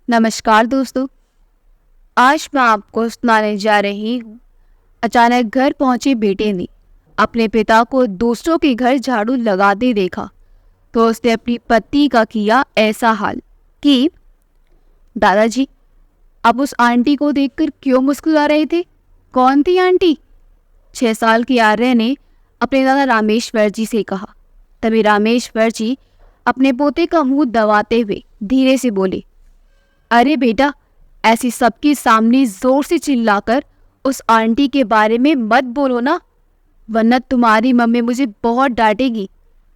नमस्कार दोस्तों। आज मैं आपको सुनाने जा रही हूँ। अचानक घर पहुंचे बेटे ने अपने पिता को दूसरों के घर झाड़ू लगाते देखा तो उसने अपनी पत्नी का किया ऐसा हाल कि दादाजी, आप उस आंटी को देखकर क्यों मुस्कुरा रहे थे? कौन थी आंटी? 6 साल के आर्य ने अपने दादा रामेश्वर जी से कहा। तभी रामेश्वर जी अपने पोते का मुंह दबाते हुए धीरे से बोले, अरे बेटा, ऐसी सबके सामने जोर से चिल्लाकर उस आंटी के बारे में मत बोलो ना, वरना तुम्हारी मम्मी मुझे बहुत डांटेगी।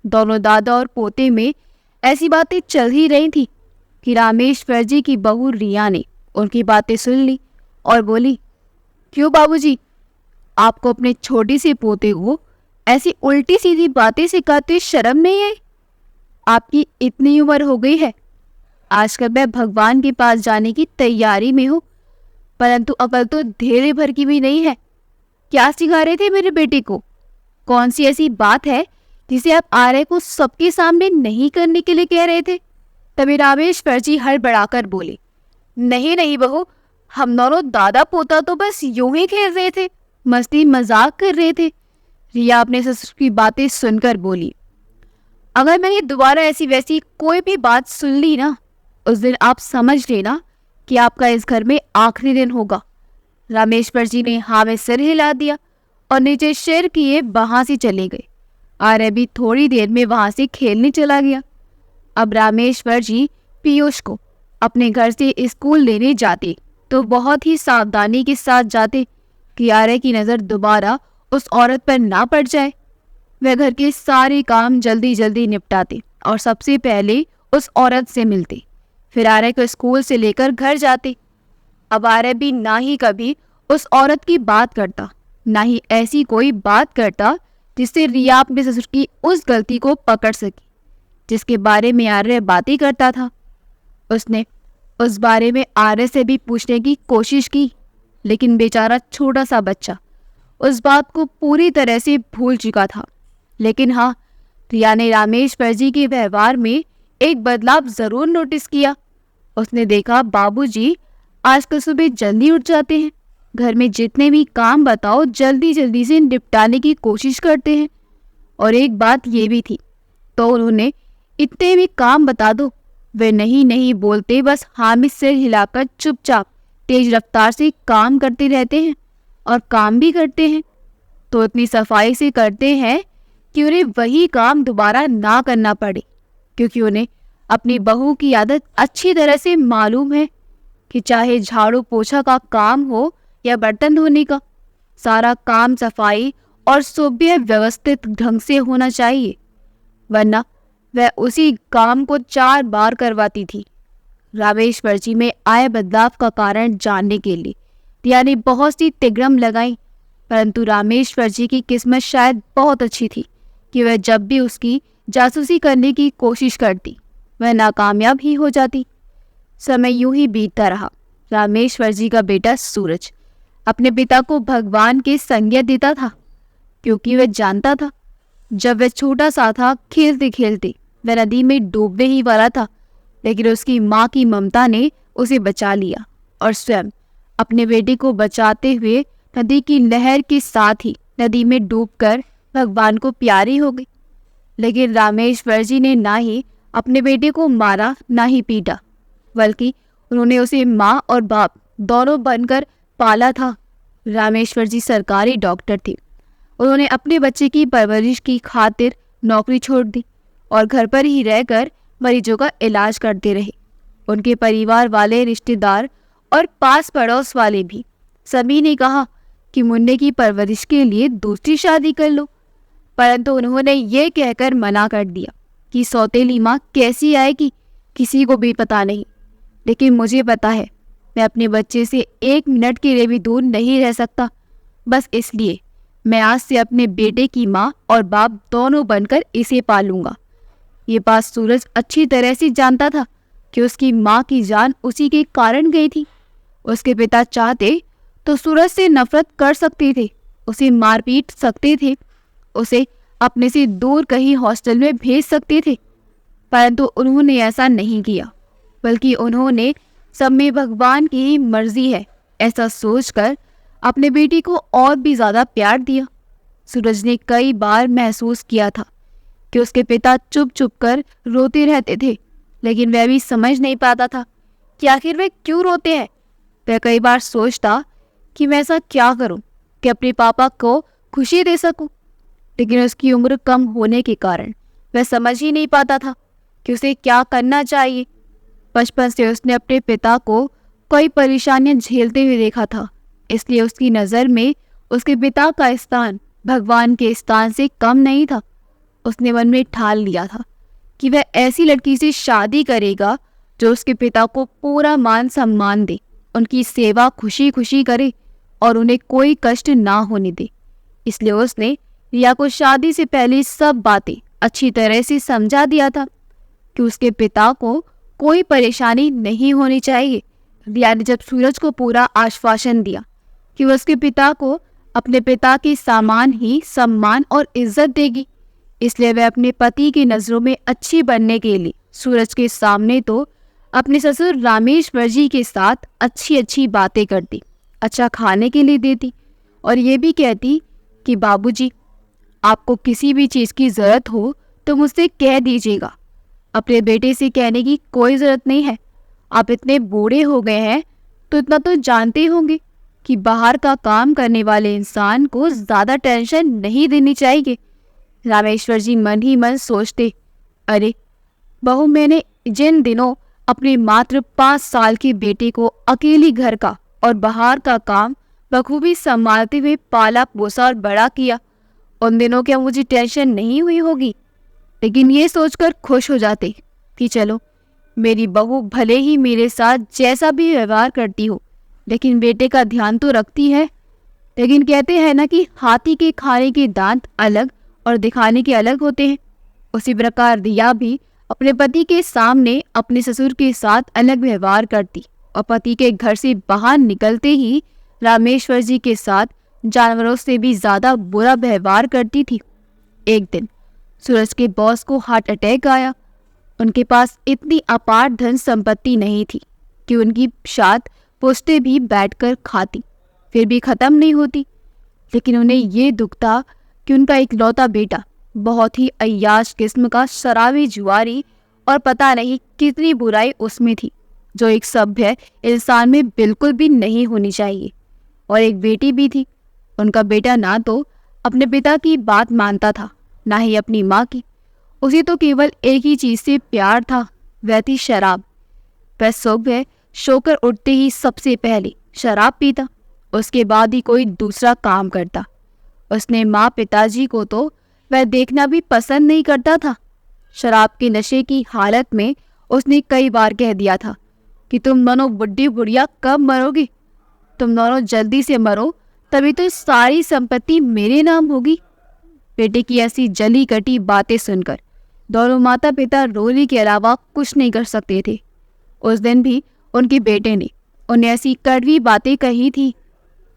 दोनों दादा और पोते में ऐसी बातें चल ही रही थी कि रामेश्वर जी की बहू रिया ने उनकी बातें सुन ली और बोली, क्यों बाबूजी, आपको अपने छोटे से पोते को ऐसी उल्टी सीधी बातें सिखाते शर्म नहीं है? आपकी इतनी उम्र हो गई है, आजकल मैं भगवान के पास जाने की तैयारी में हूँ, परंतु अकल तो धेरे भर की भी नहीं है। क्या सिखा रहे थे मेरे बेटे को? कौन सी ऐसी बात है जिसे आप आर्य को सबके सामने नहीं करने के लिए कह रहे थे? तभी रामेश्वर जी हड़बड़ाकर बोले, नहीं नहीं बहू, हम दोनों दादा पोता तो बस यूं ही खेल रहे थे, मस्ती मजाक कर रहे थे। रिया अपने ससुर की बातें सुनकर बोली, अगर मैंने दोबारा ऐसी वैसी कोई भी बात सुन ली ना, उस दिन आप समझ लेना कि आपका इस घर में आखिरी दिन होगा। रामेश्वर जी ने हाँ में सिर हिला दिया और नीचे सिर किए वहां से चले गए। आर्य भी थोड़ी देर में वहां से खेलने चला गया। अब रामेश्वर जी पीयूष को अपने घर से स्कूल लेने जाते तो बहुत ही सावधानी के साथ जाते कि आर्य की नज़र दोबारा उस औरत पर ना पड़ जाए। वह घर के सारे काम जल्दी जल्दी निपटाते और सबसे पहले उस औरत से मिलते, फिर आर्य को स्कूल से लेकर घर जाते। अब आर्य भी ना ही कभी उस औरत की बात करता, ना ही ऐसी कोई बात करता जिससे रिया अपने ससुर की उस गलती को पकड़ सके जिसके बारे में आर्य बातें करता था। उसने उस बारे में आर्य से भी पूछने की कोशिश की, लेकिन बेचारा छोटा सा बच्चा उस बात को पूरी तरह से भूल चुका था। लेकिन हाँ, रिया ने रामेश्वर जी के व्यवहार में एक बदलाव जरूर नोटिस किया। उसने देखा बाबूजी आजकल सुबह जल्दी उठ जाते हैं, घर में जितने भी काम बताओ जल्दी जल्दी से निपटाने की कोशिश करते हैं। और एक बात ये भी थी, तो उन्होंने इतने भी काम बता दो, वे नहीं नहीं बोलते, बस हाँ में सिर हिलाकर चुपचाप तेज रफ्तार से काम करते रहते हैं और काम भी करते हैं तो इतनी सफाई से करते हैं कि उन्हें वही काम दोबारा ना करना पड़े, क्योंकि उन्हें अपनी बहू की आदत अच्छी तरह से मालूम है कि चाहे झाड़ू पोछा का काम हो या बर्तन धोने का, सारा काम सफाई और सुव्य व्यवस्थित ढंग से होना चाहिए, वरना वह उसी काम को 4 बार करवाती थी। रामेश्वर जी में आए बदलाव का कारण जानने के लिए रिया ने बहुत सी तिगड़म लगाई, परंतु रामेश्वर जी की किस्मत शायद बहुत अच्छी थी कि वह जब भी उसकी जासूसी करने की कोशिश करती वह नाकामयाब ही हो जाती। समय यूं ही बीतता रहा। रामेश्वर जी का बेटा सूरज अपने पिता को भगवान के संज्ञा देता था, क्योंकि वह जानता था जब वह छोटा सा था, खेलते खेलते वह नदी में डूबने ही वाला था, लेकिन उसकी माँ की ममता ने उसे बचा लिया और स्वयं अपने बेटे को बचाते हुए नदी की लहर के साथ ही नदी में डूबकर भगवान को प्यारी हो गई। लेकिन रामेश्वर जी ने ना ही अपने बेटे को मारा ना ही पीटा, बल्कि उन्होंने उसे माँ और बाप दोनों बनकर पाला था। रामेश्वर जी सरकारी डॉक्टर थे। उन्होंने अपने बच्चे की परवरिश की खातिर नौकरी छोड़ दी और घर पर ही रहकर मरीजों का इलाज करते रहे। उनके परिवार वाले, रिश्तेदार और पास पड़ोस वाले भी सभी ने कहा कि मुन्ने की परवरिश के लिए दूसरी शादी कर लो, परंतु उन्होंने ये कहकर मना कर दिया कि सौतेली माँ कैसी आएगी किसी को भी पता नहीं, लेकिन मुझे पता है मैं अपने बच्चे से 1 मिनट के लिए भी दूर नहीं रह सकता। बस इसलिए मैं आज से अपने बेटे की माँ और बाप दोनों बनकर इसे पालूंगा। ये बात सूरज अच्छी तरह से जानता था कि उसकी माँ की जान उसी के कारण गई थी। उसके पिता चाहते तो सूरज से नफरत कर सकते थे, उसे मार पीट सकते थे, उसे अपने से दूर कहीं हॉस्टल में भेज सकते थे, परंतु उन्होंने ऐसा नहीं किया, बल्कि उन्होंने सब में भगवान की ही मर्जी है, ऐसा सोचकर अपने बेटी को और भी ज्यादा प्यार दिया। सूरज ने कई बार महसूस किया था कि उसके पिता चुप चुप कर रोते रहते थे, लेकिन वह भी समझ नहीं पाता था कि आखिर वे क्यों रोते हैं। वह कई बार सोचता कि मैं ऐसा क्या करूं कि अपने पापा को खुशी दे सकूं, लेकिन उसकी उम्र कम होने के कारण वह समझ ही नहीं पाता था कि उसे क्या करना चाहिए। बचपन से उसने अपने पिता को कई परेशानियां झेलते हुए देखा था, इसलिए उसकी नज़र में उसके पिता का स्थान भगवान के स्थान से कम नहीं था। उसने मन में ठान लिया था कि वह ऐसी लड़की से शादी करेगा जो उसके पिता को पूरा मान सम्मान दे, उनकी सेवा खुशी खुशी करे और उन्हें कोई कष्ट ना होने दे। इसलिए उसने रिया को शादी से पहले सब बातें अच्छी तरह से समझा दिया था कि उसके पिता को कोई परेशानी नहीं होनी चाहिए। रिया ने जब सूरज को पूरा आश्वासन दिया कि वह उसके पिता को अपने पिता के समान ही सम्मान और इज्जत देगी, इसलिए वह अपने पति की नज़रों में अच्छी बनने के लिए सूरज के सामने तो अपने ससुर रामेश्वर जी के साथ अच्छी अच्छी बातें करती, अच्छा खाने के लिए देती और ये भी कहती कि बाबूजी, आपको किसी भी चीज़ की ज़रूरत हो तो मुझसे कह दीजिएगा। अपने बेटे से कहने की कोई ज़रूरत नहीं है, आप इतने बूढ़े हो गए हैं तो इतना तो जानते होंगे कि बाहर का काम करने वाले इंसान को ज़्यादा टेंशन नहीं देनी चाहिए। रामेश्वर जी मन ही मन सोचते, अरे बहू, मैंने जिन दिनों अपने मात्र 5 साल के बेटे को अकेली घर का और बाहर का काम बखूबी संभालते हुए पाला पोसा और बड़ा किया, उन दिनों क्या मुझे टेंशन नहीं हुई होगी। लेकिन ये सोचकर खुश हो जाते कि चलो, मेरी बहू भले ही मेरे साथ जैसा भी व्यवहार करती हो, लेकिन बेटे का ध्यान तो रखती है। लेकिन कहते हैं ना कि हाथी के खाने के दांत अलग और दिखाने के अलग होते हैं। उसी प्रकार रिया भी अपने पति के सामने अपने ससुर के साथ अलग व्यवहार करती और पति के घर से बाहर निकलते ही रामेश्वर जी के साथ जानवरों से भी ज़्यादा बुरा व्यवहार करती थी। एक दिन सूरज के बॉस को हार्ट अटैक आया। उनके पास इतनी अपार धन संपत्ति नहीं थी कि उनकी शाद पुश्ते भी बैठकर खाती, फिर भी ख़त्म नहीं होती। लेकिन उन्हें ये दुख था कि उनका इकलौता बेटा बहुत ही अय्याश किस्म का शराबी जुआरी और पता नहीं कितनी बुराई उसमें थी, जो एक सभ्य इंसान में बिल्कुल भी नहीं होनी चाहिए। और एक बेटी भी थी। उनका बेटा ना तो अपने पिता की बात मानता था, ना ही अपनी माँ की। उसे तो केवल एक ही चीज़ से प्यार था, वह थी शराब। वह सुबह सोकर उठते ही सबसे पहले शराब पीता, उसके बाद ही कोई दूसरा काम करता। उसने माँ पिताजी को तो वह देखना भी पसंद नहीं करता था। शराब के नशे की हालत में उसने कई बार कह दिया था कि तुम दोनों बुढ़ी बुढ़िया कब मरोगी, तुम दोनों जल्दी से मरो, तभी तो सारी संपत्ति मेरे नाम होगी। बेटे की ऐसी जली कटी बातें सुनकर दोनों माता पिता रोने के अलावा कुछ नहीं कर सकते थे। उस दिन भी उनके बेटे ने उन्हें ऐसी कड़वी बातें कही थी।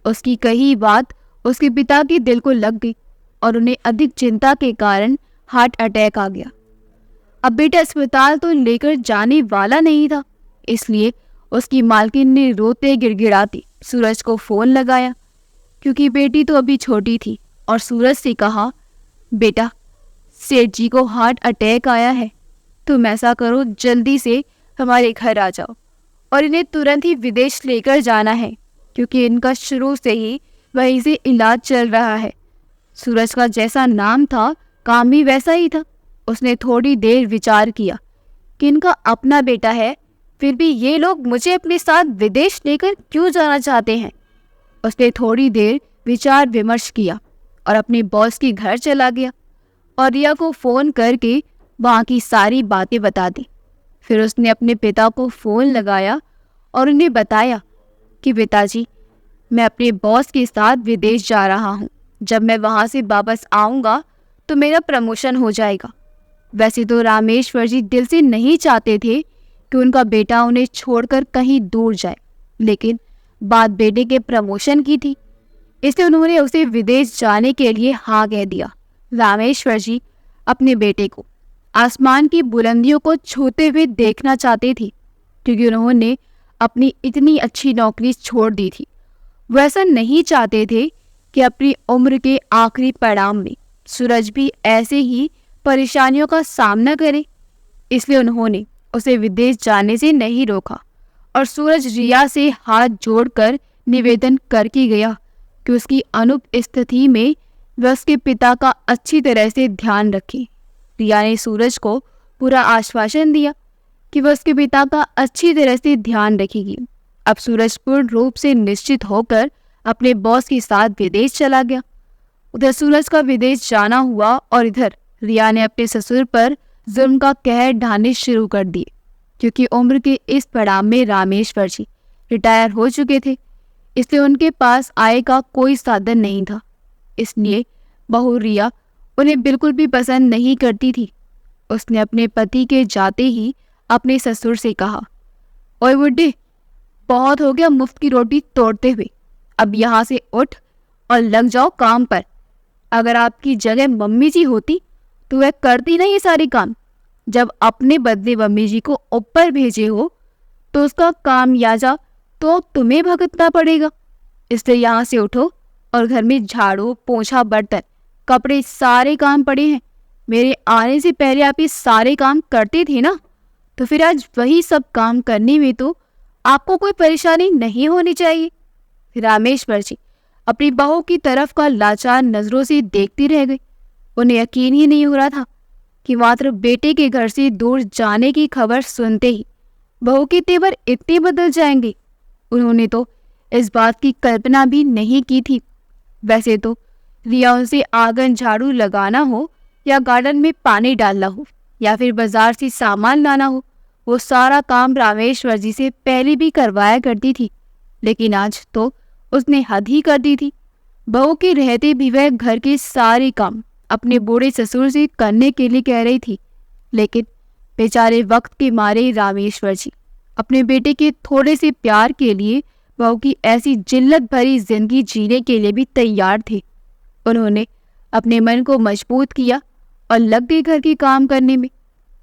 उसकी कही बात उसके पिता के दिल को लग गई और उन्हें अधिक चिंता के कारण हार्ट अटैक आ गया। अब बेटा अस्पताल तो लेकर जाने वाला नहीं था, इसलिए उसकी मालकिन ने रोते गिड़गिड़ाती सूरज को फ़ोन लगाया, क्योंकि बेटी तो अभी छोटी थी, और सूरज से कहा, बेटा, सेठ जी को हार्ट अटैक आया है, तुम ऐसा करो, जल्दी से हमारे घर आ जाओ और इन्हें तुरंत ही विदेश लेकर जाना है, क्योंकि इनका शुरू से ही वहीं से इलाज चल रहा है। सूरज का जैसा नाम था, काम भी वैसा ही था। उसने थोड़ी देर विचार किया कि इनका अपना बेटा है, फिर भी ये लोग मुझे अपने साथ विदेश लेकर क्यों जाना चाहते हैं। उसने थोड़ी देर विचार विमर्श किया और अपने बॉस के घर चला गया और रिया को फ़ोन करके वहाँ की सारी बातें बता दी। फिर उसने अपने पिता को फ़ोन लगाया और उन्हें बताया कि पिताजी, मैं अपने बॉस के साथ विदेश जा रहा हूँ। जब मैं वहाँ से वापस आऊँगा तो मेरा प्रमोशन हो जाएगा। वैसे तो रामेश्वर जी दिल से नहीं चाहते थे कि उनका बेटा उन्हें छोड़कर कहीं दूर जाए, लेकिन बात बेटे के प्रमोशन की थी, इसलिए उन्होंने उसे विदेश जाने के लिए हाँ कह दिया। रामेश्वर जी अपने बेटे को आसमान की बुलंदियों को छूते हुए देखना चाहते थे, क्योंकि उन्होंने अपनी इतनी अच्छी नौकरी छोड़ दी थी। वो ऐसा नहीं चाहते थे कि अपनी उम्र के आखिरी पड़ाव में सूरज भी ऐसे ही परेशानियों का सामना करे। इसलिए उन्होंने उसे विदेश जाने से नहीं रोका और सूरज रिया से हाथ जोड़कर निवेदन करके गया कि उसकी अनुपस्थिति में वह उसके पिता का अच्छी तरह से ध्यान रखे। रिया ने सूरज को पूरा आश्वासन दिया कि वह उसके पिता का अच्छी तरह से ध्यान रखेगी। अब सूरज पूर्ण रूप से निश्चित होकर अपने बॉस के साथ विदेश चला गया। उधर सूरज का विदेश जाना हुआ और इधर रिया ने अपने ससुर पर जुल्म का कहर ढाने शुरू कर दिए, क्योंकि उम्र के इस पड़ाव में रामेश्वर जी रिटायर हो चुके थे, इसलिए उनके पास आय का कोई साधन नहीं था। इसलिए बहू रिया उन्हें बिल्कुल भी पसंद नहीं करती थी। उसने अपने पति के जाते ही अपने ससुर से कहा, ओए बुड्ढे, बहुत हो गया मुफ्त की रोटी तोड़ते हुए, अब यहाँ से उठ और लग जाओ काम पर। अगर आपकी जगह मम्मी जी होती तो वह करती ना ये सारे काम। जब अपने बदले मम्मी जी को ऊपर भेजे हो तो उसका काम याजा तो तुम्हें भुगतना पड़ेगा। इसलिए यहाँ से उठो और घर में झाड़ू, पोंछा, बर्तन, कपड़े सारे काम पड़े हैं। मेरे आने से पहले आप ये सारे काम करते थे ना, तो फिर आज वही सब काम करने में तो आपको कोई परेशानी नहीं होनी चाहिए। रामेश्वर जी अपनी बहू की तरफ का लाचार नजरों से देखती रह गई। उन्हें यकीन ही नहीं हो रहा था कि मात्र बेटे के घर से दूर जाने की खबर सुनते ही बहू के तेवर इतने बदल जाएंगे। उन्होंने तो इस बात की कल्पना भी नहीं की थी। वैसे तो रिया उनसे आंगन झाड़ू लगाना हो या गार्डन में पानी डालना हो या फिर बाजार से सामान लाना हो, वो सारा काम रामेश्वर जी से पहले भी करवाया करती थी। लेकिन आज तो उसने हद ही कर दी थी। बहू के रहते भी वह घर के सारे काम अपने बूढ़े ससुर से करने के लिए कह रही थी। लेकिन बेचारे वक्त के मारे रामेश्वर जी अपने बेटे के थोड़े से प्यार के लिए बहू की ऐसी जिल्लत भरी जिंदगी जीने के लिए भी तैयार थे। उन्होंने अपने मन को मजबूत किया और लग गए घर के काम करने में।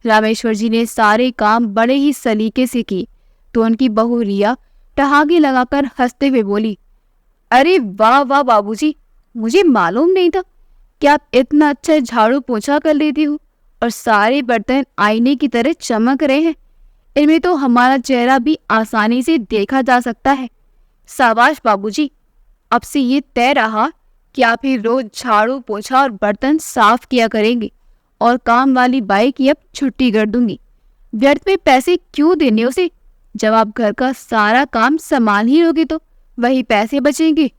रामेश्वर जी ने सारे काम बड़े ही सलीके से किए तो उनकी बहू रिया ठहाके लगाकर हंसते हुए बोली, अरे वाह वाह बाबूजी, मुझे मालूम नहीं था कि आप इतना अच्छा झाड़ू पोंछा कर लेती हो और सारे बर्तन आईने की तरह चमक रहे हैं। इनमें तो हमारा चेहरा भी आसानी से देखा जा सकता है। शाबाश बाबूजी, अब से ये तय रहा कि आप ही रोज झाड़ू पोंछा और बर्तन साफ किया करेंगे और काम वाली बाई की अब छुट्टी कर दूंगी। व्यर्थ में पैसे क्यों देने उसे? जब आप घर का सारा काम संभाल ही लोगे तो वही पैसे बचेंगे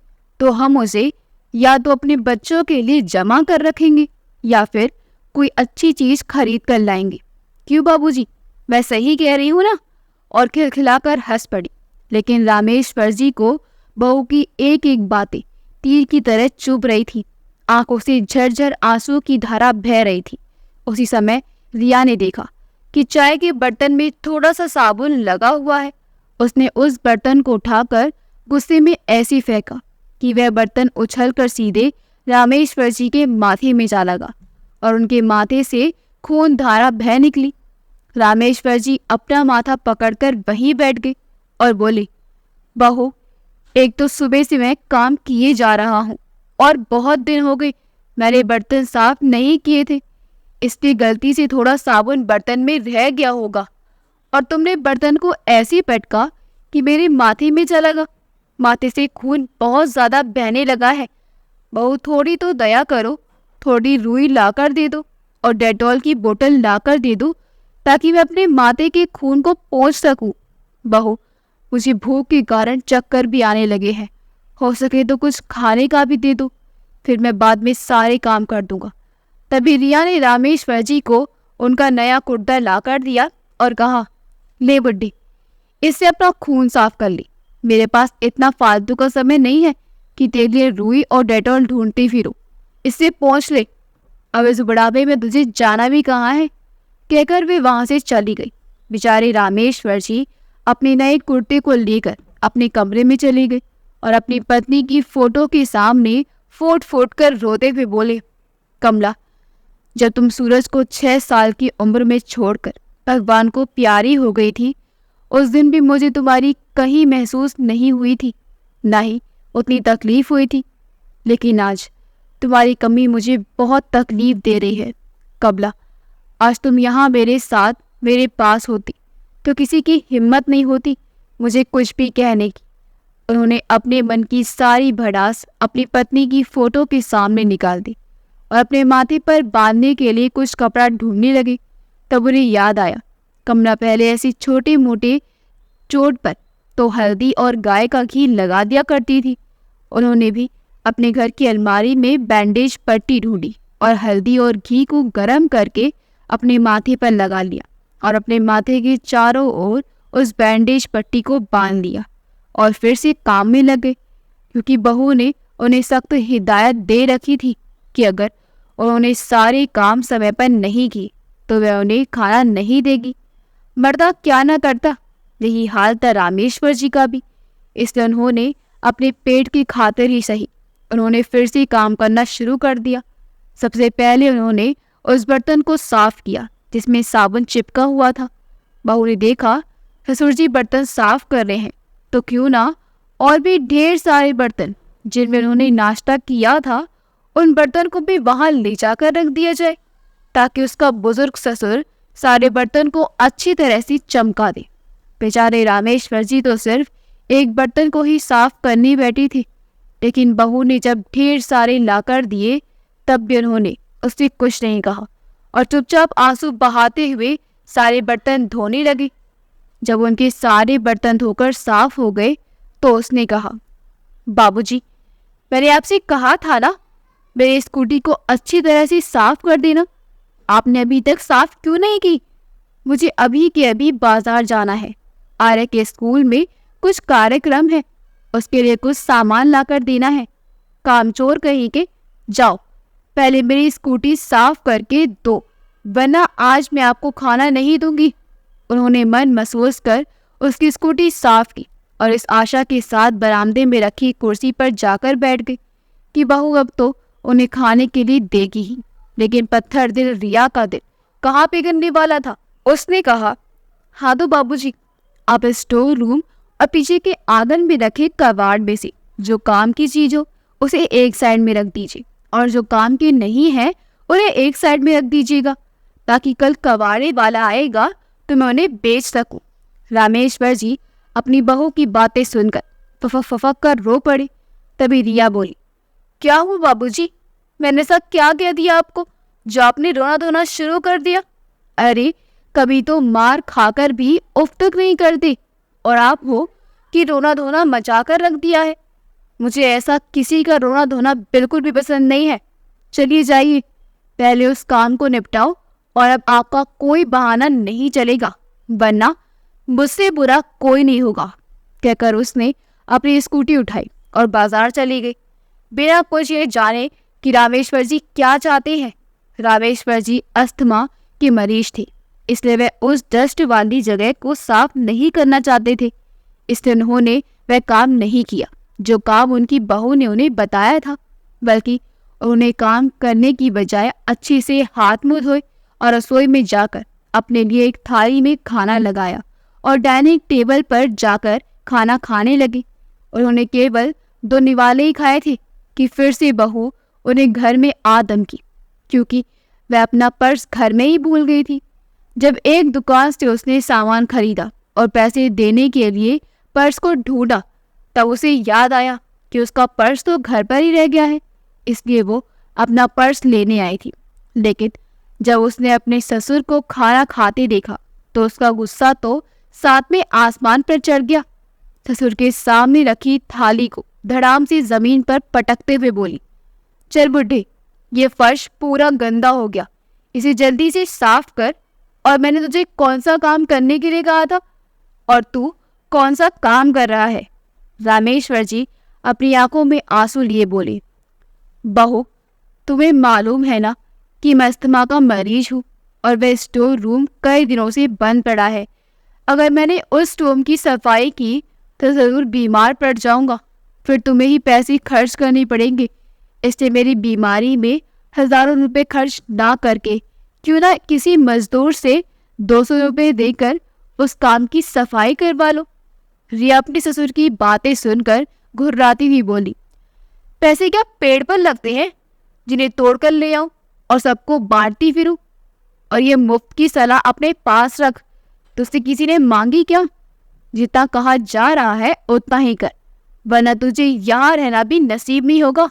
तो हम उसे या तो अपने बच्चों के लिए जमा कर रखेंगे या फिर कोई अच्छी चीज खरीद कर लाएंगे। क्यों बाबूजी, मैं सही कह रही हूँ ना? और खिलखिलाकर हंस पड़ी। लेकिन रामेश्वर जी को बहू की एक एक बातें तीर की तरह चुभ रही थी। आंखों से झरझर आंसू की धारा बह रही थी। उसी समय रिया ने देखा कि चाय के बर्तन में थोड़ा सा साबुन लगा हुआ है। उसने उस बर्तन को उठाकर गुस्से में ऐसी फेंका कि वह बर्तन उछलकर सीधे रामेश्वर जी के माथे में जा लगा और उनके माथे से खून धारा बह निकली। रामेश्वर जी अपना माथा पकड़कर वहीं बैठ गए और बोले, बहू, एक तो सुबह से मैं काम किए जा रहा हूँ और बहुत दिन हो गए मैंने बर्तन साफ नहीं किए थे, इसलिए गलती से थोड़ा साबुन बर्तन में रह गया होगा और तुमने बर्तन को ऐसे पटका कि मेरे माथे में चला गया। माथे से खून बहुत ज्यादा बहने लगा है। बहू, थोड़ी तो दया करो, थोड़ी रुई लाकर दे दो और डेटॉल की बोतल लाकर दे दो ताकि मैं अपने माथे के खून को पोंछ सकूं। बहू, मुझे भूख के कारण चक्कर भी आने लगे हैं, हो सके तो कुछ खाने का भी दे दो, फिर मैं बाद में सारे काम कर दूंगा। तभी रिया ने रामेश्वर जी को उनका नया कुर्ता लाकर दिया और कहा, ले बुड्ढी, इससे अपना खून साफ कर ली। मेरे पास इतना फालतू का समय नहीं है कि तेरे लिए रुई और डेटॉल ढूंढती फिरूं। इससे पहुंच ले, अब इस बुढ़ापे में तुझे जाना भी कहाँ है। कहकर वे वहां से चली गई। बेचारे रामेश्वर जी अपने नए कुर्ते को लेकर अपने कमरे में चली गई और अपनी पत्नी की फोटो के सामने फूट फूट कर रोते हुए बोले, कमला, जब तुम सूरज को 6 साल की उम्र में छोड़कर भगवान को प्यारी हो गई थी, उस दिन भी मुझे तुम्हारी कहीं महसूस नहीं हुई थी, ना ही उतनी तकलीफ हुई थी, लेकिन आज तुम्हारी कमी मुझे बहुत तकलीफ दे रही है। कबला, आज तुम यहाँ मेरे साथ मेरे पास होती तो किसी की हिम्मत नहीं होती मुझे कुछ भी कहने की। उन्होंने अपने मन की सारी भड़ास अपनी पत्नी की फोटो के सामने निकाल दी और अपने माथे पर बांधने के लिए कुछ कपड़ा ढूंढने लगे। तब उन्हें याद आया, कमला पहले ऐसी छोटे मोटे चोट पर तो हल्दी और गाय का घी लगा दिया करती थी। उन्होंने भी अपने घर की अलमारी में बैंडेज पट्टी ढूंढी और हल्दी और घी को गर्म करके अपने माथे पर लगा लिया और अपने माथे के चारों ओर उस बैंडेज पट्टी को बांध लिया और फिर से काम में लग गए, क्योंकि बहू ने उन्हें सख्त हिदायत दे रखी थी कि अगर उन्होंने सारे काम समय पर नहीं किए तो वह उन्हें खाना नहीं देगी। मर्दा क्या न करता, यही हाल था रामेश्वर जी का भी। इसलिए उन्होंने अपने पेट की खातिर ही सही उन्होंने फिर से काम करना शुरू कर दिया। सबसे पहले उन्होंने उस बर्तन को साफ किया जिसमें साबुन चिपका हुआ था। बहू ने देखा ससुर जी बर्तन साफ कर रहे हैं, तो क्यों ना और भी ढेर सारे बर्तन जिनमें उन्होंने नाश्ता किया था उन बर्तन को भी वहां ले जाकर रख दिया जाए, ताकि उसका बुजुर्ग ससुर सारे बर्तन को अच्छी तरह से चमका दे। बेचारे रामेश्वर जी तो सिर्फ एक बर्तन को ही साफ करनी बैठी थी, लेकिन बहू ने जब ढेर सारे लाकर दिए तब भी उन्होंने उससे कुछ नहीं कहा और चुपचाप आंसू बहाते हुए सारे बर्तन धोने लगे। जब उनके सारे बर्तन धोकर साफ हो गए तो उसने कहा, बाबूजी, मैंने आपसे कहा था ना मेरी स्कूटी को अच्छी तरह से साफ कर देना, आपने अभी तक साफ क्यों नहीं की? मुझे अभी के अभी बाजार जाना है, आर्य के स्कूल में कुछ कार्यक्रम है, उसके लिए कुछ सामान लाकर देना है। कामचोर कहीं के, जाओ पहले मेरी स्कूटी साफ करके दो, वरना आज मैं आपको खाना नहीं दूंगी। उन्होंने मन महसूस कर उसकी स्कूटी साफ की और इस आशा के साथ बरामदे में रखी कुर्सी पर जाकर बैठ गई कि बहू अब तो उन्हें खाने के लिए देगी ही। लेकिन पत्थर दिल रिया का दिल कहाँ पिघलने वाला था। उसने कहा, हाँ तो बाबूजी, आप स्टोर रूम और पीछे के आंगन में रखे कबाड़ में से जो काम की चीज हो उसे एक साइड में रख दीजिए और जो काम की नहीं है उन्हें एक साइड में रख दीजिएगा, ताकि कल कबाड़े वाला आएगा तो मैं उन्हें बेच सकूं। रामेश्वर जी अपनी बहू की बातें सुनकर फफक कर रो पड़े। तभी रिया बोली, क्या हुआ बाबूजी, मैंने सब क्या कह दिया आपको जो आपने रोना धोना शुरू कर दिया? अरे कभी तो मार खाकर भी उफ तक नहीं करते और आप हो कि रोना धोना मचा कर रख दिया है। मुझे ऐसा किसी का रोना धोना बिल्कुल भी पसंद नहीं है। चलिए जाइए, पहले उस काम को निपटाओ और अब आपका कोई बहाना नहीं चलेगा, वरना मुझसे बुरा कोई नहीं होगा। कहकर उसने अपनी स्कूटी उठाई और बाजार चली गई, बिना कुछ ये जाने कि रामेश्वर जी क्या चाहते हैं। रामेश्वर जी अस्थमा के मरीज थे, इसलिए वे उस डस्ट वाली जगह को साफ नहीं करना चाहते थे। इसलिए उन्होंने वह काम नहीं किया जो काम उनकी बहू ने उन्हें बताया था, बल्कि उन्हें काम करने की बजाय अच्छे से हाथ मुंह धोए और रसोई में जाकर अपने लिए एक थाली में खाना लगाया और डाइनिंग टेबल पर जाकर खाना खाने लगे। उन्होंने केवल 2 निवाले ही खाए थे कि फिर से बहू उन्हें घर में आ धमकी, क्योंकि वह अपना पर्स घर में ही भूल गई थी। जब एक दुकान से उसने सामान खरीदा और पैसे देने के लिए पर्स को ढूंढा, तब उसे याद आया कि उसका पर्स तो घर पर ही रह गया है। इसलिए वो अपना पर्स लेने आई थी। लेकिन जब उसने अपने ससुर को खाना खाते देखा तो उसका गुस्सा तो साथ में आसमान पर चढ़ गया। ससुर के सामने रखी थाली को धड़ाम से जमीन पर पटकते हुए बोली, चल बुढ़े, ये फर्श पूरा गंदा हो गया, इसे जल्दी से साफ कर। और मैंने तुझे कौन सा काम करने के लिए कहा था और तू कौन सा काम कर रहा है? रामेश्वर जी अपनी आंखों में आंसू लिए बोले, बहू, तुम्हें मालूम है ना कि मैं अस्थमा का मरीज हूँ और वह स्टोर रूम कई दिनों से बंद पड़ा है। अगर मैंने उस रूम की सफाई की तो ज़रूर बीमार पड़ जाऊंगा, फिर तुम्हें ही पैसे खर्च करने पड़ेंगे। इसलिए मेरी बीमारी में हज़ारों रुपए खर्च ना करके क्यों ना किसी मजदूर से 200 रुपये देकर उस काम की सफाई करवा लो। रिया अपने ससुर की बातें सुनकर घुर्राती हुई बोली, पैसे क्या पेड़ पर लगते हैं जिन्हें तोड़कर ले आऊं और सबको बांटती फिरूं? और ये मुफ्त की सलाह अपने पास रख। तुझसे किसी ने मांगी क्या? जितना कहा जा रहा है उतना ही कर, वरना तुझे यहाँ रहना भी नसीब नहीं होगा,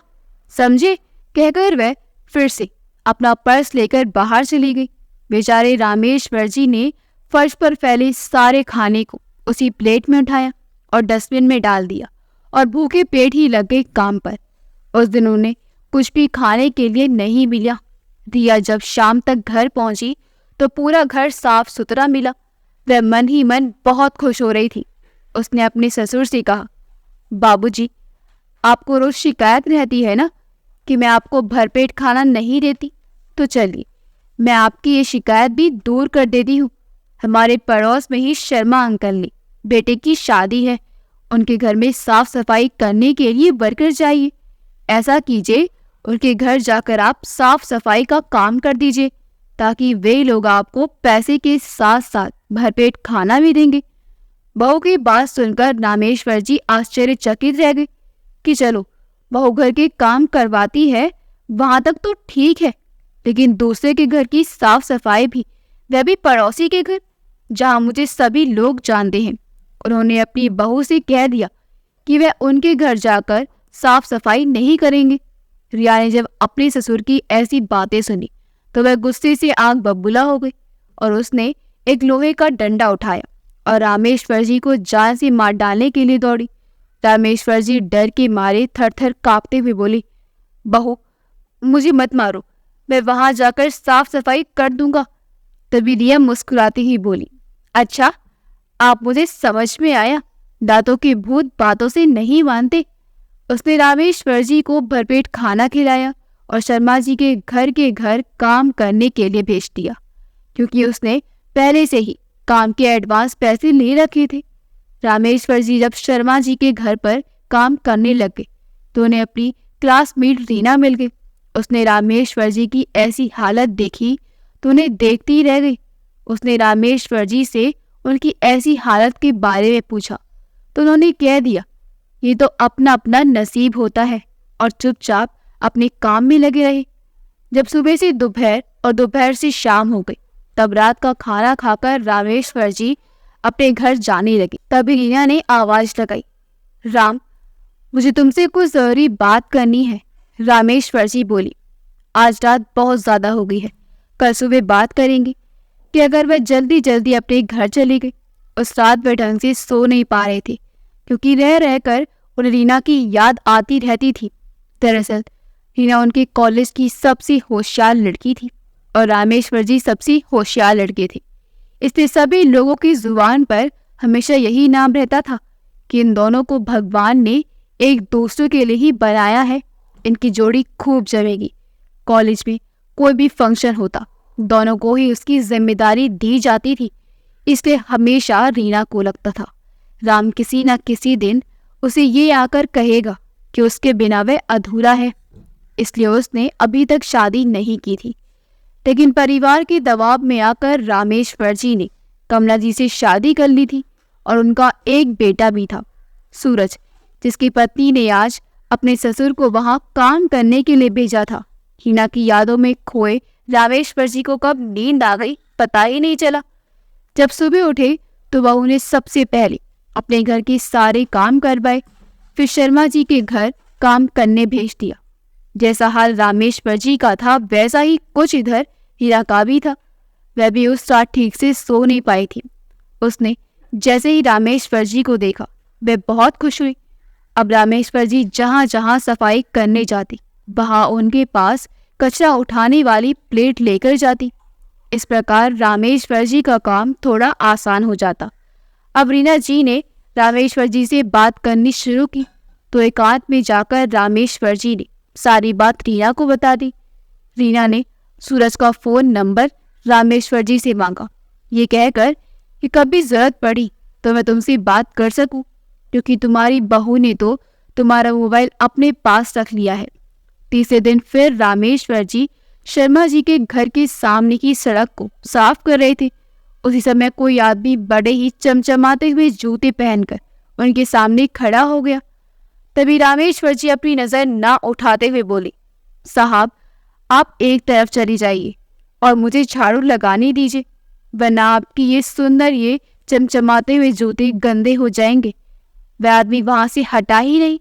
समझे? कहकर वह फिर से अपना पर्स लेकर बाहर चली गई। बेचारे रामेश्वर जी ने फर्श पर फैले सारे खाने को उसी प्लेट में उठाया और डस्टबिन में डाल दिया और भूखे पेट ही लग गए काम पर। उस दिन उन्हें कुछ भी खाने के लिए नहीं मिला। रिया जब शाम तक घर पहुंची तो पूरा घर साफ सुथरा मिला। वह मन ही मन बहुत खुश हो रही थी। उसने अपने ससुर से कहा, बाबूजी, आपको रोज शिकायत रहती है ना कि मैं आपको भरपेट खाना नहीं देती, तो चलिए मैं आपकी ये शिकायत भी दूर कर देती हूँ। हमारे पड़ोस में ही शर्मा अंकल ने बेटे की शादी है, उनके घर में साफ सफाई करने के लिए वर्कर चाहिए। ऐसा कीजिए, उनके घर जाकर आप साफ सफाई का काम कर दीजिए, ताकि वे लोग आपको पैसे के साथ साथ भरपेट खाना भी देंगे। बहू की बात सुनकर रामेश्वर जी आश्चर्यचकित रह गए कि चलो बहू घर के काम करवाती है, वहां तक तो ठीक है, लेकिन दूसरे के घर की साफ सफाई भी, वह भी पड़ोसी के घर, जहां मुझे सभी लोग जानते हैं। उन्होंने अपनी बहू से कह दिया कि वह उनके घर जाकर साफ सफाई नहीं करेंगे। रिया ने जब अपने ससुर की ऐसी बातें सुनी तो वह गुस्से से आग बबूला हो गई और उसने एक लोहे का डंडा उठाया और रामेश्वर जी को जान से मार डालने के लिए दौड़ी। रामेश्वर जी डर के मारे थर थर कांपते हुए बोली, बहू, मुझे मत मारो, मैं वहां जाकर साफ सफाई कर दूंगा। तभी रिया मुस्कुराती ही बोली, अच्छा, आप मुझे समझ में आया, दांतों के भूत बातों से नहीं मानते। उसने रामेश्वर जी को भरपेट खाना खिलाया और शर्मा जी के घर काम करने के लिए भेज दिया, क्योंकि उसने पहले से ही काम के एडवांस पैसे ले रखे थे। रामेश्वर जी जब शर्मा जी के घर पर काम करने लगे तो उन्हें अपनी क्लासमेट रीना मिल गई। उसने रामेश्वर जी की ऐसी हालत देखी तो उन्हें देखती ही रह गई। उसने रामेश्वर जी से उनकी ऐसी हालत के बारे में पूछा तो उन्होंने कह दिया, ये तो अपना अपना नसीब होता है, और चुपचाप अपने काम में लगे रहे। जब सुबह से दोपहर और दोपहर से शाम हो गई, तब रात का खाना खाकर रामेश्वर जी अपने घर जाने लगे। तभी रीना ने आवाज लगाई, राम, मुझे तुमसे कुछ जरूरी बात करनी है। रामेश्वर जी बोली, आज रात बहुत ज्यादा हो गई है, कल सुबह बात करेंगे। कि अगर वह जल्दी जल्दी अपने घर चली गई। उस रात वह ढंग से सो नहीं पा रहे थे, क्योंकि रह रहकर उन्हें रीना की याद आती रहती थी। दरअसल रीना उनके कॉलेज की सबसे होशियार लड़की थी और रामेश्वर जी सबसे होशियार लड़के थे। इसलिए सभी लोगों की जुबान पर हमेशा यही नाम रहता था कि इन दोनों को भगवान ने एक दूसरे के लिए ही बनाया है। इनकी जोड़ी खूब जमेगी। कॉलेज में कोई भी फंक्शन होता, दोनों को ही उसकी जिम्मेदारी दी जाती थी। इसलिए हमेशा रीना को लगता था राम किसी न किसी दिन उसे ये आकर कहेगा कि उसके बिना वह अधूरा है। इसलिए उसने अभी तक शादी नहीं की थी। लेकिन परिवार के दबाव में आकर रामेश्वर जी ने कमला जी से शादी कर ली थी और उनका एक बेटा भी था, सूरज, जिसकी पत्नी ने आज अपने ससुर को वहां काम करने के लिए भेजा था। हीना की यादों में खोए रामेश्वर जी को कब नींद आ गई पता ही नहीं चला। जब सुबह उठे तो बहू ने सबसे पहले अपने घर के सारे काम करवाए, फिर शर्मा जी के घर काम करने भेज दिया। जैसा हाल रामेश्वर जी का था वैसा ही कुछ इधर हीरा का भी था। वह भी उस रात ठीक से सो नहीं पाई थी। उसने जैसे ही रामेश्वर जी को देखा वह बहुत खुश हुई। अब रामेश्वर जी जहां जहां सफाई करने जाती वहां उनके पास कचरा उठाने वाली प्लेट लेकर जाती। इस प्रकार रामेश्वर जी का काम थोड़ा आसान हो जाता। अब रीना जी ने रामेश्वर जी से बात करनी शुरू की तो एकांत में जाकर रामेश्वर जी ने सारी बात रीना को बता दी। रीना ने सूरज का फोन नंबर रामेश्वर जी से मांगा, ये कहकर कि कभी जरूरत पड़ी तो मैं तुमसे बात कर सकूं, क्योंकि तुम्हारी बहू ने तो तुम्हारा मोबाइल अपने पास रख लिया है। तीसरे दिन फिर रामेश्वर जी शर्मा जी के घर के सामने की सड़क को साफ कर रहे थे। उसी समय कोई आदमी बड़े ही चमचमाते हुए जूते पहनकर उनके सामने खड़ा हो गया। तभी रामेश्वर जी अपनी नजर ना उठाते हुए बोले, साहब आप एक तरफ चली जाइए और मुझे झाड़ू लगाने दीजिए, वरना आपकी ये चमचमाते हुए जूते गंदे हो जाएंगे। वह आदमी वहां से हटा ही नहीं।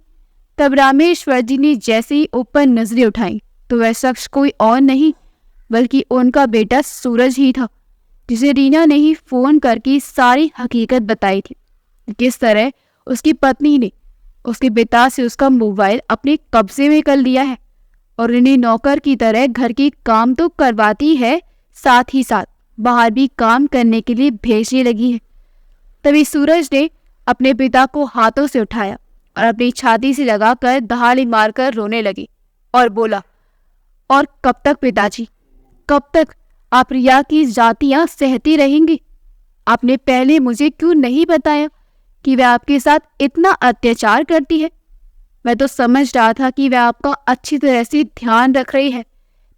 तब रामेश्वर जी ने जैसे ही ऊपर नजरें उठाई तो वह शख्स कोई और नहीं बल्कि उनका बेटा सूरज ही था, जिसे रीना ने ही फोन करके सारी हकीकत बताई थी। किस तरह उसकी पत्नी ने उसके पिता से उसका मोबाइल अपने कब्जे में कर लिया है और इन्हें नौकर की तरह घर के काम तो करवाती है, साथ ही साथ बाहर भी काम करने के लिए भेजने लगी है। तभी सूरज ने अपने पिता को हाथों से उठाया और अपनी छाती से लगाकर दहाड़ी मारकर रोने लगी और बोला, और कब तक पिताजी, कब तक आप रिया की जातियां सहती रहेंगी? आपने पहले मुझे क्यों नहीं बताया कि वह आपके साथ इतना अत्याचार करती है? मैं तो समझ रहा था कि वह आपका अच्छी तरह से ध्यान रख रही है।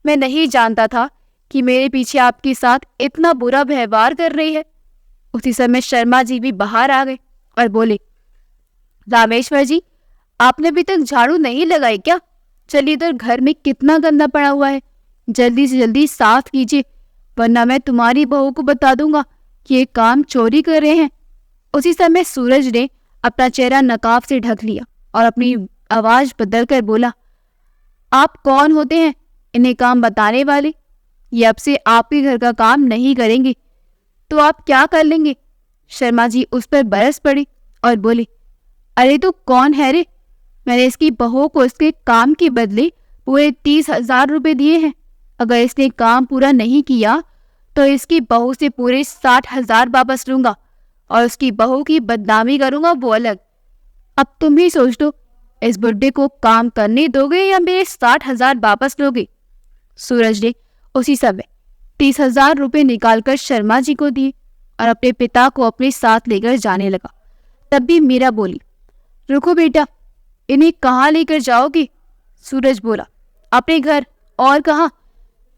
मैं नहीं जानता था कि मेरे पीछे आपके साथ इतना बुरा व्यवहार कर रही है। उसी समय शर्मा जी भी बाहर आ गए और बोले, रामेश्वर जी आपने अभी तक झाड़ू नहीं लगाई क्या? चलिए, इधर घर में कितना गंदा पड़ा हुआ है, जल्दी से जल्दी साफ कीजिए, वरना मैं तुम्हारी बहू को बता दूंगा कि ये काम चोरी कर रहे हैं। उसी समय सूरज ने अपना चेहरा नकाब से ढक लिया और अपनी आवाज बदलकर बोला, आप कौन होते हैं इन्हें काम बताने वाले? ये अब से आपके घर का काम नहीं करेंगे तो आप क्या कर लेंगे? शर्मा जी उस पर बरस पड़ी और बोली, अरे तो कौन है रे? मैंने इसकी बहू को इसके काम के बदले पूरे 30,000 रुपए दिए हैं। अगर इसने काम पूरा नहीं किया तो इसकी बहू से पूरे 60,000 वापस लूंगा और उसकी बहू की बदनामी करूंगा, वो अलग। अब तुम ही सोच दो, इस बुड्ढे को काम करने दोगे या मेरे 60,000 वापस लोगे? सूरज ने उसी समय 30,000 रुपए निकालकर शर्मा जी को दिए और अपने पिता को अपने साथ लेकर जाने लगा। तब भी मीरा बोली, रुको बेटा, इन्हें कहाँ लेकर जाओगी? सूरज बोला, अपने घर, और कहाँ?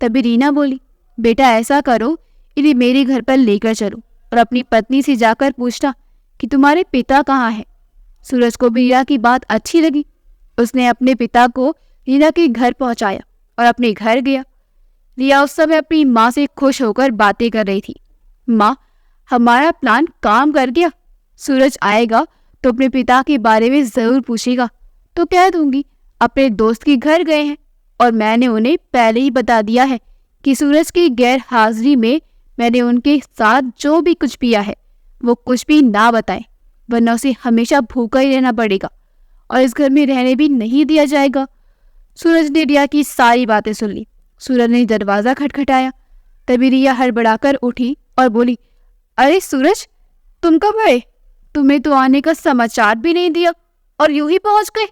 तभी रीना बोली, बेटा ऐसा करो, इन्हें मेरे घर पर लेकर चलो और अपनी पत्नी से जाकर पूछना कि तुम्हारे पिता कहाँ हैं। सूरज को मीरा की बात अच्छी लगी। उसने अपने पिता को रीना के घर पहुंचाया और अपने घर गया। रिया उस समय अपनी माँ से खुश होकर बातें कर रही थी। माँ, हमारा प्लान काम कर गया। सूरज आएगा तो अपने पिता के बारे में जरूर पूछेगा, तो कह दूंगी अपने दोस्त के घर गए हैं और मैंने उन्हें पहले ही बता दिया है कि सूरज की गैर हाजिरी में मैंने उनके साथ जो भी कुछ पिया है वो कुछ भी ना बताएं, वरना उसे हमेशा भूखा ही रहना पड़ेगा और इस घर में रहने भी नहीं दिया जाएगा। सूरज ने रिया की सारी बातें सुन ली। सूरज ने दरवाजा खटखटाया। तभी रिया हड़बड़ाकर उठी और बोली, अरे सूरज, तुम कब आए? तुम्हें तो आने का समाचार भी नहीं दिया और यूं ही पहुंच गए।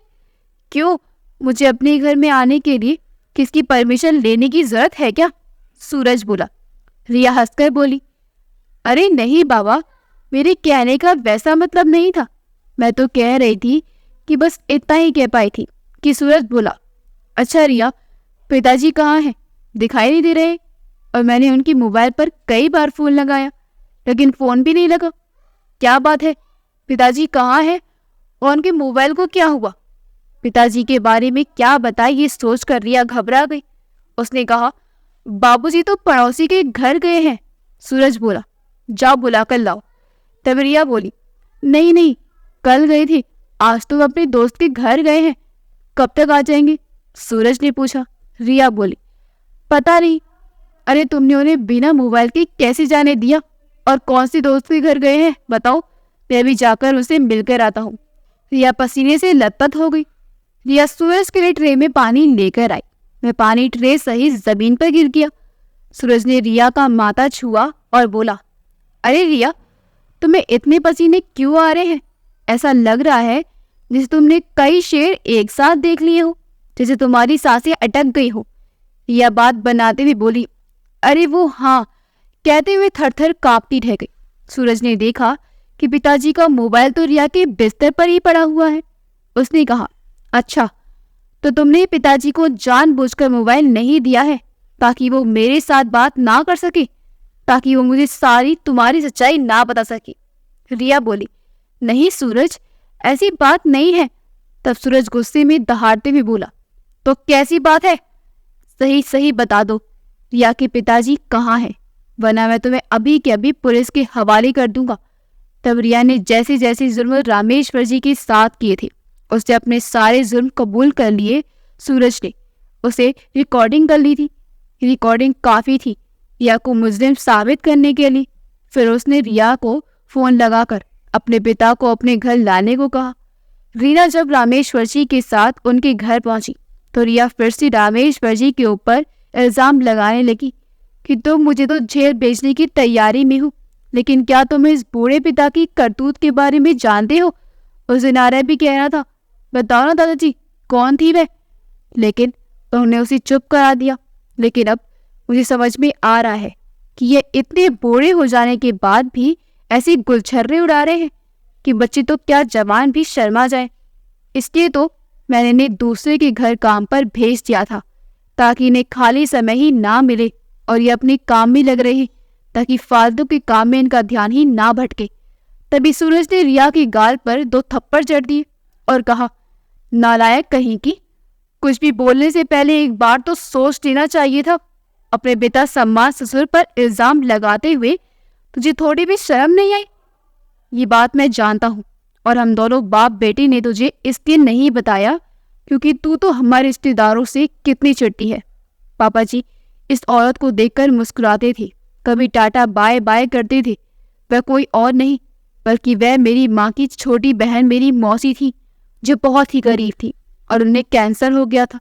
क्यों, मुझे अपने घर में आने के लिए किसकी परमिशन लेने की जरूरत है क्या? सूरज बोला। रिया हंसकर बोली, अरे नहीं बाबा, मेरे कहने का वैसा मतलब नहीं था। मैं तो कह रही थी कि बस इतना ही कह पाई थी कि सूरज बोला, अच्छा रिया, पिताजी कहाँ हैं? दिखाई नहीं दे रहे। और मैंने उनकी मोबाइल पर कई बार फोन लगाया लेकिन फोन भी नहीं लगा। क्या बात है, पिताजी कहाँ हैं और उनके मोबाइल को क्या हुआ? पिताजी के बारे में क्या बताए ये सोचकर रिया घबरा गई। उसने कहा, बाबूजी तो पड़ोसी के घर गए हैं। सूरज बोला, जाओ बुला कर लाओ। तब रिया बोली, नहीं नहीं, कल गए थे, आज तो अपने दोस्त के घर गए हैं। कब तक आ जाएंगे? सूरज ने पूछा। रिया बोली, पता नहीं। अरे तुमने उन्हें बिना मोबाइल के कैसे जाने दिया? और कौन सी दोस्त के घर गए हैं बताओ, मैं भी जाकर उसे मिलकर आता हूँ। रिया पसीने से लथपथ हो गई। रिया सूरज के लिए ट्रे में पानी लेकर आई। मैं पानी ट्रे सहित जमीन पर गिर गया। सूरज ने रिया का माथा छुआ और बोला, अरे रिया, तुम्हें इतने पसीने क्यों आ रहे हैं? ऐसा लग रहा है जैसे तुमने कई शेर एक साथ देख लिए हो, जैसे तुम्हारी सांसें अटक गई हो। रिया बात बनाते हुए बोली, अरे वो हाँ, कहते हुए थर थर कांपती रह गई। सूरज ने देखा कि पिताजी का मोबाइल तो रिया के बिस्तर पर ही पड़ा हुआ है। उसने कहा, अच्छा, तो तुमने पिताजी को जानबूझकर मोबाइल नहीं दिया है ताकि वो मेरे साथ बात ना कर सके? ताकि वो मुझे सारी तुम्हारी सच्चाई ना बता सके। रिया बोली, नहीं सूरज, ऐसी बात नहीं है। तब सूरज गुस्से में दहाड़ते हुए बोला, तो कैसी बात है? सही सही बता दो, रिया के पिताजी कहाँ हैं, वरना मैं तुम्हें अभी के अभी पुलिस के हवाले कर दूंगा। तब रिया ने जैसे जैसे जुर्म रामेश्वर जी के साथ किए थे उसने अपने सारे जुर्म कबूल कर लिए। सूरज ने उसे रिकॉर्डिंग कर ली थी। रिकॉर्डिंग काफ़ी थी रिया को मुजरिम साबित करने के लिए। फिर उसने रिया को फ़ोन लगाकर अपने पिता को अपने घर लाने को कहा। रीना जब रामेश्वर जी के साथ उनके घर पहुंची तो रिया फिर से रामेश्वर जी के ऊपर इल्ज़ाम लगाने लगी कि तुम मुझे तो जेल भेजने की तैयारी में हो, लेकिन क्या तुम इस बूढ़े पिता की करतूत के बारे में जानते हो? उस दिन आर्य भी कह रहा था, बताओ ना दादाजी, कौन थी वह? लेकिन उन्होंने उसे चुप करा दिया। लेकिन अब मुझे समझ में आ रहा है कि ये इतने बूढ़े हो जाने के बाद भी ऐसी गुलछर्रे उड़ा रहे हैं कि बच्चे तो क्या जवान भी शर्मा जाए। इसलिए तो मैंने इन्हें दूसरे के घर काम पर भेज दिया था, ताकि इन्हें खाली समय ही ना मिले और ये अपने काम में लग रहे, ताकि फालतू के काम में इनका ध्यान ही ना भटके। तभी सूरज ने रिया की गाल पर 2 थप्पड़ जड़ दिए और कहा, नालायक कहीं की, कुछ भी बोलने से पहले एक बार तो सोच लेना चाहिए था। अपने बेटा सम्मान ससुर पर इल्जाम लगाते हुए तुझे थोड़ी भी शर्म नहीं आई? ये बात मैं जानता हूँ और हम दोनों बाप बेटे ने तुझे इसलिए नहीं बताया क्योंकि तू तो हमारे रिश्तेदारों से कितनी चिढ़ती है। पापा जी इस औरत को देखकर मुस्कुराते थे, कभी टाटा बाय बाय करते थे। वह कोई और नहीं बल्कि वह मेरी माँ की छोटी बहन मेरी मौसी थी, जो बहुत ही गरीब थी और उन्हें कैंसर हो गया था।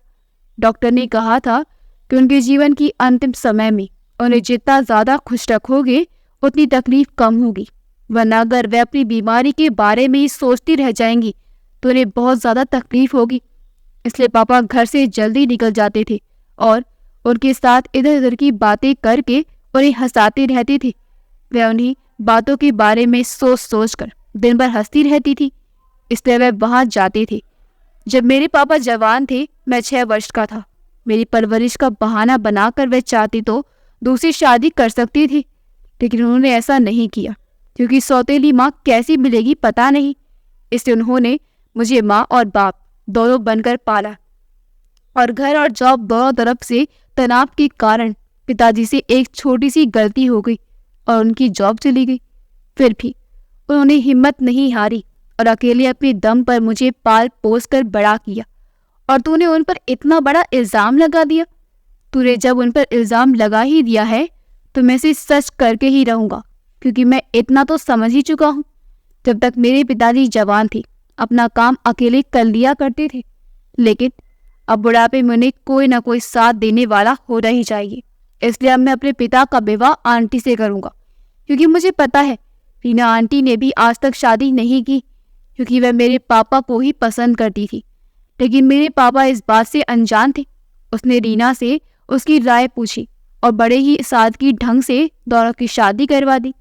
डॉक्टर ने कहा था कि उनके जीवन की अंतिम समय में उन्हें जितना ज़्यादा खुश रखोगे उतनी तकलीफ कम होगी, वरना अगर वे अपनी बीमारी के बारे में ही सोचती रह जाएंगी तो उन्हें बहुत ज़्यादा तकलीफ होगी। इसलिए पापा घर से जल्दी निकल जाते थे और उनके साथ इधर उधर की बातें करके उन्हें हंसाते रहते थे। वह उन्हीं बातों के बारे में सोच सोच कर दिन भर हंसती रहती थी, इसलिए वह वहाँ जाते थे। जब मेरे पापा जवान थे, मैं 6 वर्ष का था। मेरी परवरिश का बहाना बनाकर वह चाहती तो दूसरी शादी कर सकती थी, लेकिन उन्होंने ऐसा नहीं किया क्योंकि सौतेली माँ कैसी मिलेगी पता नहीं। इसलिए उन्होंने मुझे माँ और बाप दोनों बनकर पाला और घर और जॉब दोनों तरफ से तनाव के कारण पिताजी से एक छोटी सी गलती हो गई और उनकी जॉब चली गई। फिर भी उन्होंने हिम्मत नहीं हारी और अकेले अपने दम पर मुझे पाल पोस कर बड़ा किया। और तूने उन पर इतना बड़ा इल्ज़ाम लगा दिया। तूने जब उन पर इल्ज़ाम लगा ही दिया है तो मैं इसे सच करके ही रहूँगा, क्योंकि मैं इतना तो समझ ही चुका हूँ। जब तक मेरे पिताजी जवान थे अपना काम अकेले कर लिया करते थे, लेकिन अब बुढ़ापे में उन्हें कोई ना कोई साथ देने वाला होना ही चाहिए। इसलिए अब मैं अपने पिता का विवाह आंटी से करूँगा, क्योंकि मुझे पता है रीना आंटी ने भी आज तक शादी नहीं की, क्योंकि वह मेरे पापा को ही पसंद करती थी। लेकिन मेरे पापा इस बात से अनजान थे। उसने रीना से उसकी राय पूछी और बड़े ही सादगी ढंग से दोनों की शादी करवा दी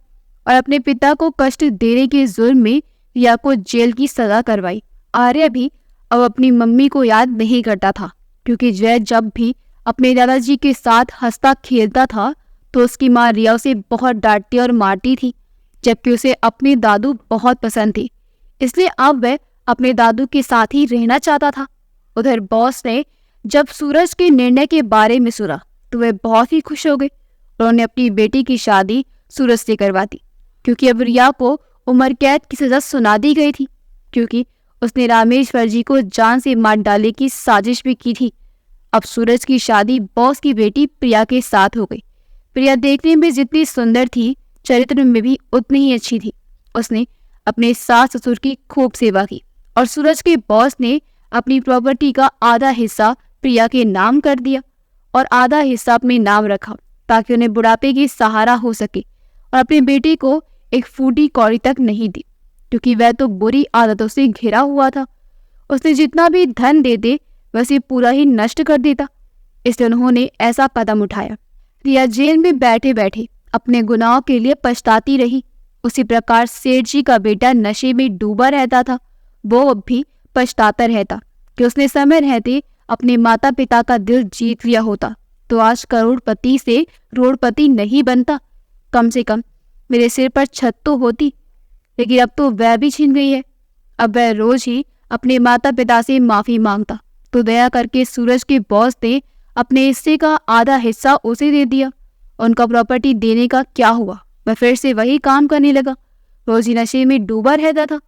और अपने पिता को कष्ट देने के जुर्म में रिया को जेल की सजा करवाई। आर्य भी अब अपनी मम्मी को याद नहीं करता था, क्योंकि वह जब भी अपने दादाजी के साथ हंसता खेलता था तो उसकी माँ रिया उसे बहुत डांटती और मारती थी, जबकि उसे अपने दादू बहुत पसंद थे। इसलिए अब वह अपने दादू के साथ ही रहना चाहता था। उधर बॉस ने जब सूरज के निर्णय के बारे में सुना तो वे बहुत ही खुश हो गए। उन्होंने अपनी बेटी की शादी सूरज से करवा दी, क्योंकि अब रिया को उम्र कैद की सजा सुना दी गई थी, क्योंकि उसने रामेश्वर जी को जान से मार डालने की साजिश भी की थी। अब सूरज की शादी बॉस की बेटी प्रिया के साथ हो गई। प्रिया देखने में जितनी सुंदर थी, चरित्र में भी उतनी ही अच्छी थी। उसने अपने सास ससुर की खूब सेवा की और सूरज के बॉस ने अपनी प्रॉपर्टी का आधा हिस्सा प्रिया के नाम कर दिया और आधा हिस्सा अपने नाम रखा, ताकि उन्हें बुढ़ापे की सहारा हो सके और अपने बेटे को एक फूटी कौड़ी तक नहीं दी, क्योंकि वह तो बुरी आदतों से घिरा हुआ था। उसने जितना भी धन दे दे वैसे पूरा ही नष्ट कर देता। इसलिए उन्होंने ऐसा कदम उठाया। रिया जेल में बैठे बैठे अपने गुनाहों के लिए पछताती रही। उसी प्रकार सेठ जी का बेटा नशे में डूबा रहता था। वो अब भी पछताता रहता कि उसने समय रहते अपने माता पिता का दिल जीत लिया होता तो आज करोड़पति से रोड़पति नहीं बनता। कम से कम मेरे सिर पर छत तो होती, लेकिन अब तो वह भी छीन गई है। अब वह रोज ही अपने माता पिता से माफ़ी मांगता, तो दया करके सूरज के बॉस ने अपने हिस्से का आधा हिस्सा उसे दे दिया। उनका प्रॉपर्टी देने का क्या हुआ, मैं फिर से वही काम करने लगा। रोज ही नशे में डूबा रहता था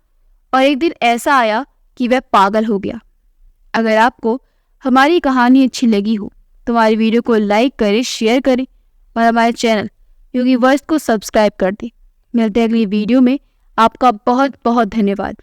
और एक दिन ऐसा आया कि वह पागल हो गया। अगर आपको हमारी कहानी अच्छी लगी हो तो हमारी वीडियो को लाइक करें, शेयर करें और हमारे चैनल यूनिवर्स को सब्सक्राइब कर दें। मिलते हैं अगली वीडियो में। आपका बहुत बहुत धन्यवाद।